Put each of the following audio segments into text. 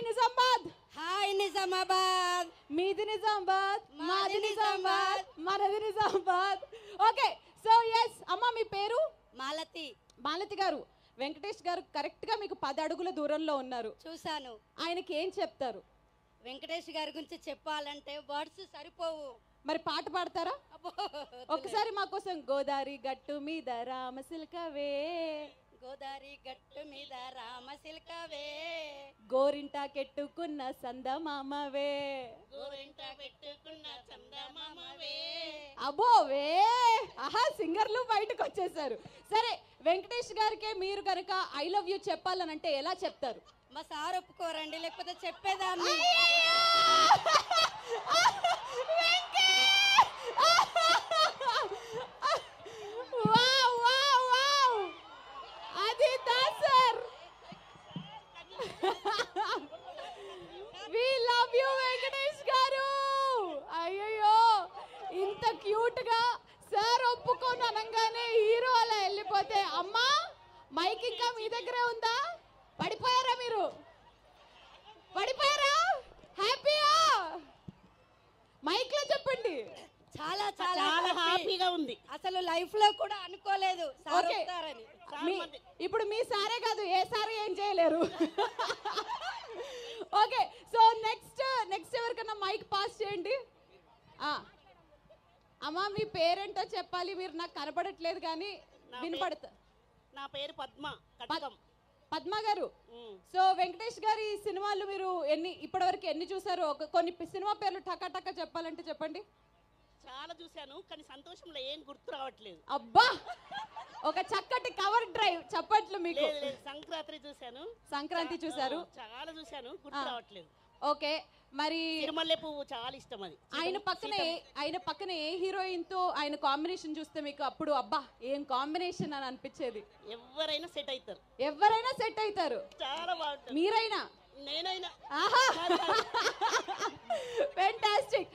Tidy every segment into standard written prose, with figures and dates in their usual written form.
Hi Nizamabad. Hi Nizamabad. మీది నిజామాబాద్, మాది నిజామాబాద్, మనది నిజామాబాద్. ఓకే, సో ఎస్ అమ్మ, మీ పేరు? మాలతి. మాలతి గారు, వెంకటేష్ గారు కరెక్ట్ గా మీకు 10 అడుగుల దూరంలో ఉన్నారు. చూశాను. ఆయనకి ఏం చెప్తారు? వెంకటేష్ గారి గురించి చెప్పాలంటే వర్డ్స్ సరిపోవు. మరి పాట పాడతారా? ఒకసారి మా కోసం. గోదారి గట్టు మీద రామసిల్కవే, గోదారి గట్టు మీద రామసిల్కవే, గోరింట కెట్టుకున్న సందమామవే, గోరింట పెట్టుకున్న చందమామవే. అబ్బోవే, ఆహా, సింగర్లు బయటకు వచ్చేసారు. సరే, వెంకటేష్ గారికే మీరు కనుక ఐ లవ్ యూ చెప్పాలనంటే ఎలా చెప్తారు? మా సార్ ఒప్పుకోరండి, లేకపోతే చెప్పేదాన్ని. అది sir, we love you Venkatesh గారు. అయ్యో, ఇంత క్యూట్ గా సార్ ఒప్పుకొని అనగానే హీరో అలా వెళ్ళిపోతే, అమ్మా మైక్ ఇంకా మీ దగ్గరే ఉందా? పడిపోయారా మీరు? పడిపోయారా? హ్యాపీయా? మైక్ లో చెప్పండి. చాలా చాలా చాలా హ్యాపీగా ఉంది. అసలు లైఫ్ లో కూడా అనుకోలేదు సార్ వస్తారని. ఇప్పుడు మీ సారే కాదు, ఏ సారే ఏం చేయలేరు. ఓకే, సో నెక్స్ట్ ఎవరికన్నా మైక్ పాస్ చేయండి. అమ్మా, మీ పేరేంటో చెప్పాలి. మీరు నాకు కనపడట్లేదు కానీ వినపడతా. నా పేరు పద్మ. పద్మ గారు, సో వెంకటేష్ గారి సినిమాలు మీరు ఇప్పటివరకు ఎన్ని చూసారు? కొన్ని సినిమా పేర్లు టకా చెప్పాలంటే చెప్పండి. చాలా చూశాను, కానీ సంతోషంలో ఏం గుర్తు రావట్లేదు. అబ్బా, ఒక చక్కటి కవర్ డ్రైవ్ చప్పట్లు మీకు. సంక్రాంతి చూసారు? చాలా చూశాను, గుర్తు రావట్లేదు. ఓకే, మరి తిరుమల్లె పువ్వు చాలా ఇష్టం. అది ఆయన పక్కనే ఏ హీరోయిన్ తో ఆయన కాంబినేషన్ చూస్తే మీకు అప్పుడు అబ్బా ఏం కాంబినేషన్ అని అనిపించేది? ఎవరైనా సెట్ అవుతారు. ఎవరైనా సెట్ అవుతారు. చాలా బాగుంటుంది. మీరైనా? నేనైనా. ఫెంటాస్టిక్.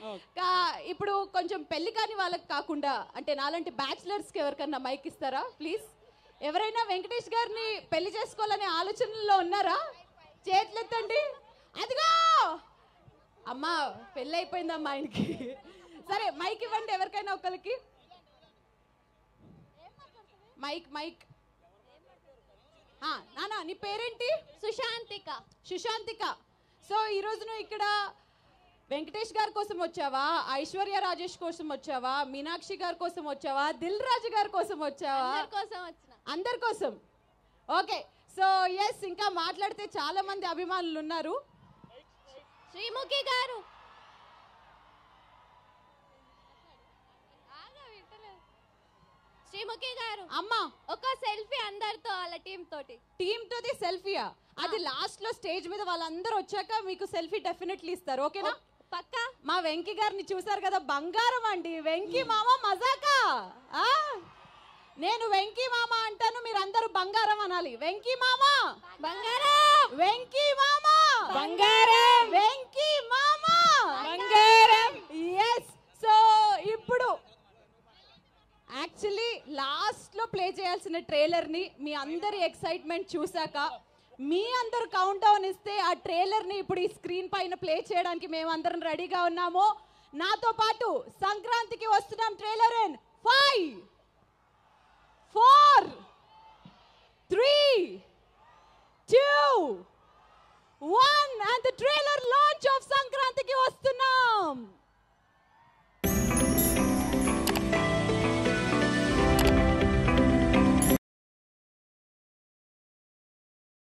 ఇప్పుడు కొంచెం పెళ్లి కాని వాళ్ళకి కాకుండా, అంటే నాలాంటి బ్యాచిలర్స్ కి ఎవరికన్నా మైక్ ఇస్తారా ప్లీజ్? ఎవరైనా వెంకటేష్ గారిని పెళ్లి చేసుకోవాలనే ఆలోచనలో ఉన్నారా? చేతులెత్తండి. అదిగో అమ్మా, పెళ్ళి అయిపోయిందమ్మా ఆయనకి. సరే, మైక్ ఇవ్వండి ఎవరికైనా ఒకరికి. మైక్. నానా, నీ పేరేంటి? సుశాంతిక. సో ఈ రోజు నువ్వు ఇక్కడ వెంకటేష్ గారి కోసం వచ్చావా, ఐశ్వర్య రాజేష్ కోసం వచ్చావా, మీనాక్షి గారి కోసం వచ్చావా, దిల్ రాజు గారి కోసం వచ్చావా? అందరి కోసం. ఓకే, సో ఎస్, ఇంకా మాట్లాడితే చాలా మంది అభిమానులు ఉన్నారు. శ్రీముఖి గారు, అమ్మా, ఒక సెల్ఫీ అందరితో, వాళ్ళ టీమ్ తోటి సెల్ఫీయా? అది లాస్ట్ లో స్టేజ్ మీద వాళ్ళందరూ వచ్చాక మీకు సెల్ఫీ డెఫినెట్లీ ఇస్తారు. ఓకేనా? పక్కా. మా వెంకీ గారిని చూసారు కదా, బంగారం అండి. వెంకీ మామ మజాకా. నేను వెంకీ మామ అంటాను, మీరు అందరూ బంగారం అనాలి. వెంకీ మామ బంగారం, వెంకీ మామ బంగారం, వెంకీ మామ బంగారం. ఎస్, సో ఇప్పుడు యాక్చువల్లీ లాస్ట్ లో ప్లే చేయాల్సిన ట్రైలర్ ని మీ అందరి ఎక్సైట్మెంట్ చూసాక, మీ అందరు కౌంట్ డౌన్ ఇస్తే ఆ ట్రైలర్ ని ఇప్పుడు ఈ స్క్రీన్ పైన ప్లే చేయడానికి మేమందరం రెడీగా ఉన్నాము. నాతో పాటు సంక్రాంతికి వస్తున్నాం. Trailer in 5, 4, 3, 2, 1 and the trailer.